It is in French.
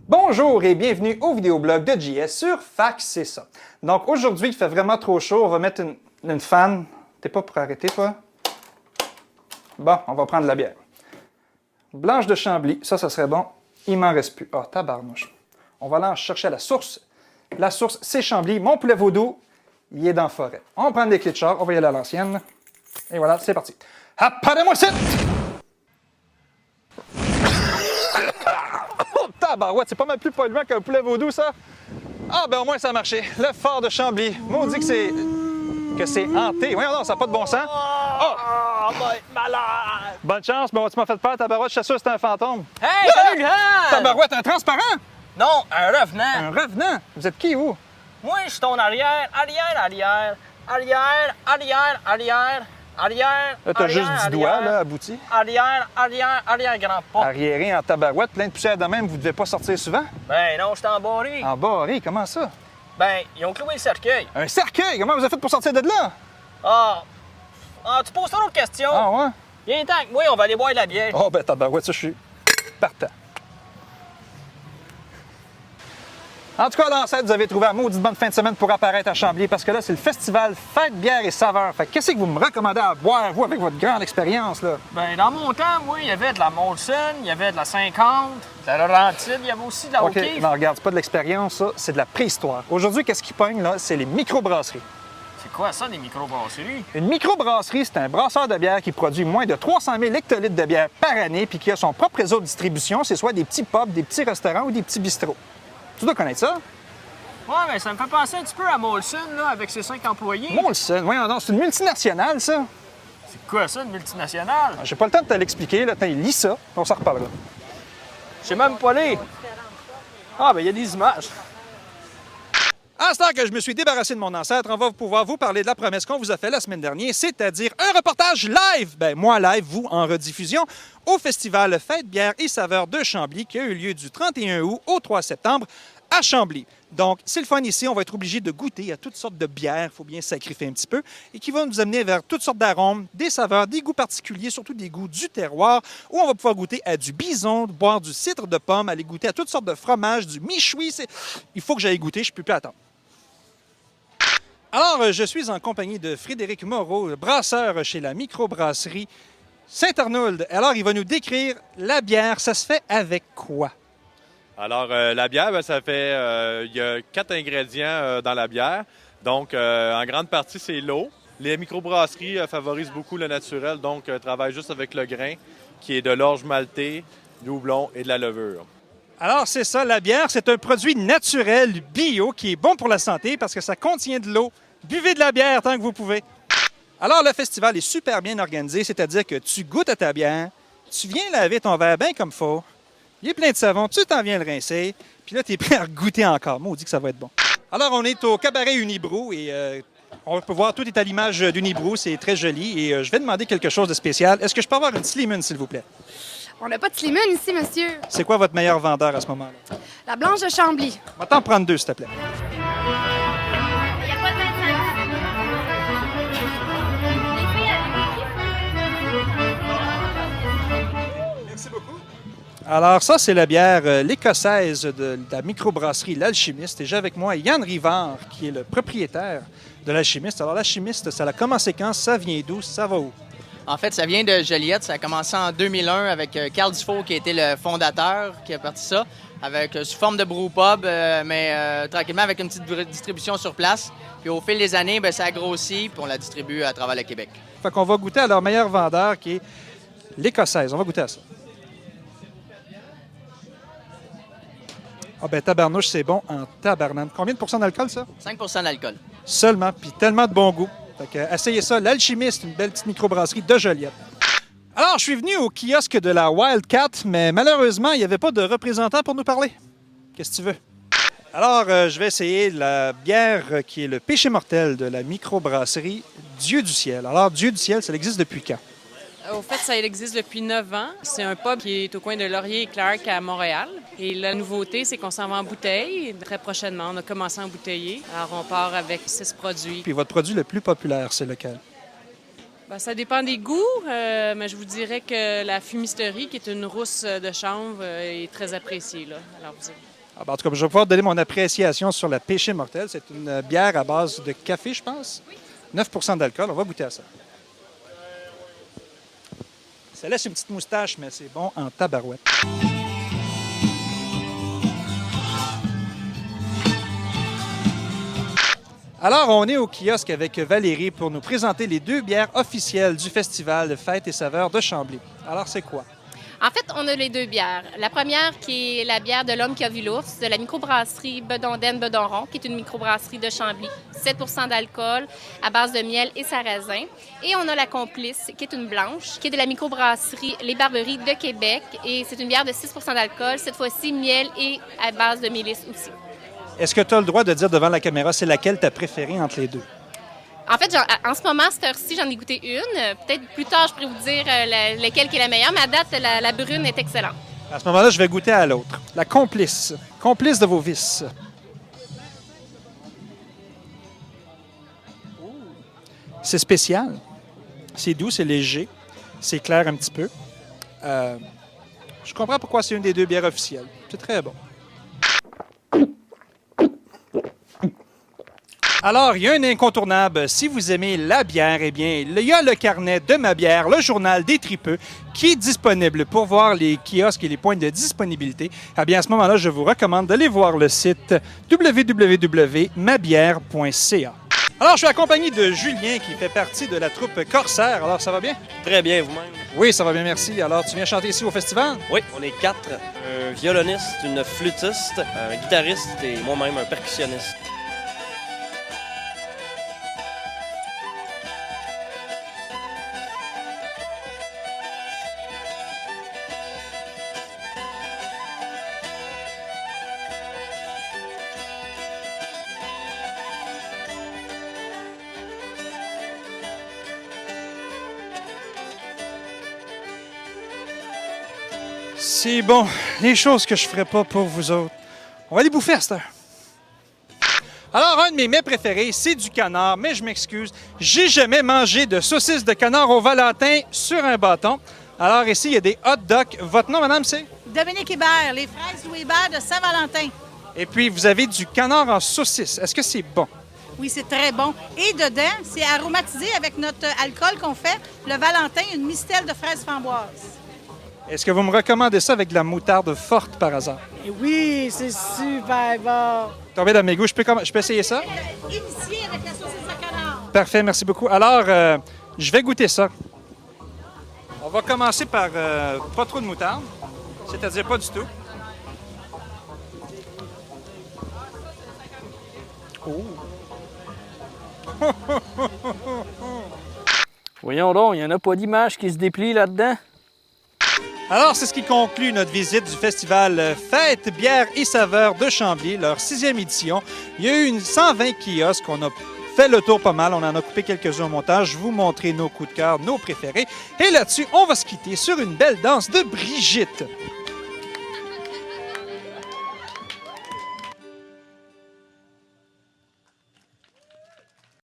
Bonjour et bienvenue au vidéoblog de JS sur Fax, c'est ça. Donc aujourd'hui, il fait vraiment trop chaud, on va mettre une fan. T'es pas pour arrêter, toi? Bon, on va prendre de la bière. Blanche de Chambly, ça serait bon. Il m'en reste plus. Ah, tabarnouche. On va aller en chercher la source. La source, c'est Chambly. Mon poulet vaudou, il est dans la forêt. On va prendre des clés de char, on va y aller à l'ancienne. Et voilà, c'est parti. Apparez-moi ça! Oh, tabarouette, c'est pas mal plus polluant qu'un poulet vaudou, ça? Ah, ben au moins ça a marché. Le fort de Chambly. Maudit que c'est hanté. Voyons non, ça n'a pas de bon sens. Oh! Malade! Bonne chance, mais tu m'as fait peur, tabarouette, je suis sûr que c'était un fantôme. Hey, salut, Han! Tabarouette, un transparent? Non, un revenant. Un revenant? Vous êtes qui, où? Moi, je suis ton arrière, arrière. Là, t'as juste 10 doigts, là, abouti. Arrière, grand pas. Arriéré en tabarouette, plein de poussière de même, vous devez pas sortir souvent? Ben non, je suis embarré. Embarré, comment ça? Ben, ils ont cloué le cercueil. Un cercueil? Comment vous avez fait pour sortir de là? Tu poses trop de questions. Ah, ouais? Viens tant que moi, on va aller boire de la bière. Oh, ben tabarouette, ça, je suis partant. En tout cas, l'ancêtre, vous avez trouvé un maudite bonne fin de semaine pour apparaître à Chambly parce que là, c'est le festival Fête, bière et saveurs. Fait que qu'est-ce que vous me recommandez à boire, vous, avec votre grande expérience, là? Ben, dans mon temps, moi, il y avait de la Molson, il y avait de la 50, de la Laurentide, il y avait aussi de la OK, O'Keeffe. non, regarde, c'est pas de l'expérience, ça, c'est de la préhistoire. Aujourd'hui, qu'est-ce qui pogne, là? C'est les microbrasseries. C'est quoi ça, des microbrasseries? Une microbrasserie, c'est un brasseur de bière qui produit moins de 300 000 hectolitres de bière par année puis qui a son propre réseau de distribution. C'est soit des petits pubs, des petits restaurants ou des petits bistrots. Tu dois connaître ça? Ouais, mais ça me fait penser un petit peu à Molson, là, avec ses 5 employés. Molson, voyons donc, c'est une multinationale, ça. C'est quoi ça, une multinationale? J'ai pas le temps de te l'expliquer, là. Lis ça, on s'en reparlera. Je sais même pas lire. Ah, ben il y a des images. À ce temps que je me suis débarrassé de mon ancêtre, on va pouvoir vous parler de la promesse qu'on vous a faite la semaine dernière, c'est-à-dire un reportage live, ben moi live, vous en rediffusion, au festival Fête, bière et saveurs de Chambly qui a eu lieu du 31 août au 3 septembre à Chambly. Donc, c'est le fun ici, on va être obligé de goûter à toutes sortes de bières, il faut bien sacrifier un petit peu, et qui vont nous amener vers toutes sortes d'arômes, des saveurs, des goûts particuliers, surtout des goûts du terroir, où on va pouvoir goûter à du bison, boire du cidre de pomme, aller goûter à toutes sortes de fromages, du michoui. Il faut que j'aille goûter, je ne peux plus attendre. Alors, je suis en compagnie de Frédéric Moreau, brasseur chez la microbrasserie Saint-Arnould. Alors, il va nous décrire la bière. Ça se fait avec quoi? Alors, la bière, bien, ça fait... il y a 4 ingrédients dans la bière. Donc, en grande partie, c'est l'eau. Les microbrasseries favorisent beaucoup le naturel, donc travaillent juste avec le grain, qui est de l'orge maltée, du houblon et de la levure. Alors, c'est ça, la bière, c'est un produit naturel, bio, qui est bon pour la santé parce que ça contient de l'eau. Buvez de la bière tant que vous pouvez. Alors, le festival est super bien organisé, c'est-à-dire que tu goûtes à ta bière, tu viens laver ton verre bien comme faut, il est plein de savon, tu t'en viens le rincer, puis là, tu es prêt à goûter encore. Moi, on dit que ça va être bon. Alors, on est au cabaret Unibrou et on peut voir, tout est à l'image d'Unibrou, c'est très joli et je vais demander quelque chose de spécial. Est-ce que je peux avoir une Slimane, s'il vous plaît? On n'a pas de Slimane ici, monsieur. C'est quoi votre meilleur vendeur à ce moment-là? La Blanche de Chambly. On va t'en prendre 2, s'il te plaît. Il n'y a pas de 25. Merci beaucoup. Alors, ça, c'est la bière l'écossaise de la microbrasserie L'Alchimiste. Et j'ai avec moi Yann Rivard, qui est le propriétaire de L'Alchimiste. Alors, L'Alchimiste, ça a commencé quand? Ça vient d'où? Ça va où? En fait, ça vient de Joliette. Ça a commencé en 2001 avec Carl Dufault, qui était le fondateur, qui a parti ça, avec sous forme de brewpub, mais tranquillement avec une petite distribution sur place. Puis au fil des années, ça a grossi, puis on la distribue à travers le Québec. Fait qu'on va goûter à leur meilleur vendeur, qui est l'écossaise. On va goûter à ça. Ah ben tabarnouche, c'est bon en tabarnane. Combien de pourcents d'alcool, ça? 5 d'alcool. Seulement, puis tellement de bon goût. Fait que, essayez ça, l'Alchimiste, une belle petite microbrasserie de Joliette. Alors, je suis venu au kiosque de la Wildcat, mais malheureusement, il n'y avait pas de représentant pour nous parler. Qu'est-ce que tu veux? Alors, je vais essayer la bière qui est le péché mortel de la microbrasserie Dieu du ciel. Alors, Dieu du ciel, ça existe depuis quand? Au fait, ça existe depuis 9 ans. C'est un pub qui est au coin de Laurier et Clark à Montréal. Et la nouveauté, c'est qu'on s'en va en bouteille. Très prochainement, on a commencé à embouteiller. Alors, on part avec 6 produits. Puis votre produit le plus populaire, c'est lequel? Ben, ça dépend des goûts, mais je vous dirais que la fumisterie, qui est une rousse de chanvre, est très appréciée, là, à l'Ordi. Ah, ben, en tout cas, je vais pouvoir donner mon appréciation sur la Péché Mortel. C'est une bière à base de café, je pense. 9 % d'alcool. On va goûter à ça. Ça laisse une petite moustache, mais c'est bon en tabarouette. Alors, on est au kiosque avec Valérie pour nous présenter les 2 bières officielles du festival Fêtes et Saveurs de Chambly. Alors, c'est quoi? En fait, on a les 2 bières. La première qui est la bière de l'Homme qui a vu l'ours, de la microbrasserie Bedonden-Bedonron, qui est une microbrasserie de Chambly. 7 % d'alcool à base de miel et sarrasin. Et on a la Complice, qui est une blanche, qui est de la microbrasserie Les Barberies de Québec. Et c'est une bière de 6 % d'alcool, cette fois-ci miel et à base de mélisse aussi. Est-ce que tu as le droit de dire devant la caméra c'est laquelle tu as préférée entre les 2? En fait, en ce moment, à cette heure-ci, j'en ai goûté une. Peut-être plus tard, je pourrais vous dire laquelle qui est la meilleure, mais à date, la brune est excellente. À ce moment-là, je vais goûter à l'autre. La Complice. Complice de vos vices. C'est spécial. C'est doux, c'est léger. C'est clair un petit peu. Je comprends pourquoi c'est une des 2 bières officielles. C'est très bon. Alors, il y a un incontournable. Si vous aimez la bière, eh bien, il y a le carnet de ma bière, le journal des tripeux, qui est disponible pour voir les kiosques et les points de disponibilité. Eh bien, à ce moment-là, je vous recommande d'aller voir le site www.mabière.ca. Alors, je suis accompagné de Julien, qui fait partie de la troupe Corsaire. Alors, ça va bien? Très bien, vous-même. Oui, ça va bien, merci. Alors, tu viens chanter ici au festival? Oui, on est 4. Un violoniste, une flûtiste, un guitariste et moi-même un percussionniste. C'est bon, les choses que je ferais pas pour vous autres. On va les bouffer à cette heure. Alors, un de mes mets préférés, c'est du canard, mais je m'excuse, j'ai jamais mangé de saucisse de canard au Valentin sur un bâton. Alors ici, il y a des hot dogs. Votre nom, madame, c'est? Dominique Hébert, les fraises Louis Hébert de Saint-Valentin. Et puis, vous avez du canard en saucisse. Est-ce que c'est bon? Oui, c'est très bon. Et dedans, c'est aromatisé avec notre alcool qu'on fait, le Valentin, une mistelle de fraises framboises. Est-ce que vous me recommandez ça avec de la moutarde forte par hasard? Et oui, c'est super bon. Tombé dans mes goûts. Je peux essayer ça? Initié avec la saucisse de canard. Parfait, merci beaucoup. Alors, je vais goûter ça. On va commencer par pas trop de moutarde, c'est-à-dire pas du tout. Oh! Voyons donc, il n'y en a pas d'image qui se déplie là-dedans. Alors, c'est ce qui conclut notre visite du festival Fêtes, bières et saveurs de Chambly, leur 6e édition. Il y a eu 120 kiosques, on a fait le tour pas mal, on en a coupé quelques-uns au montage, je vous montrer nos coups de cœur, nos préférés. Et là-dessus, on va se quitter sur une belle danse de Brigitte.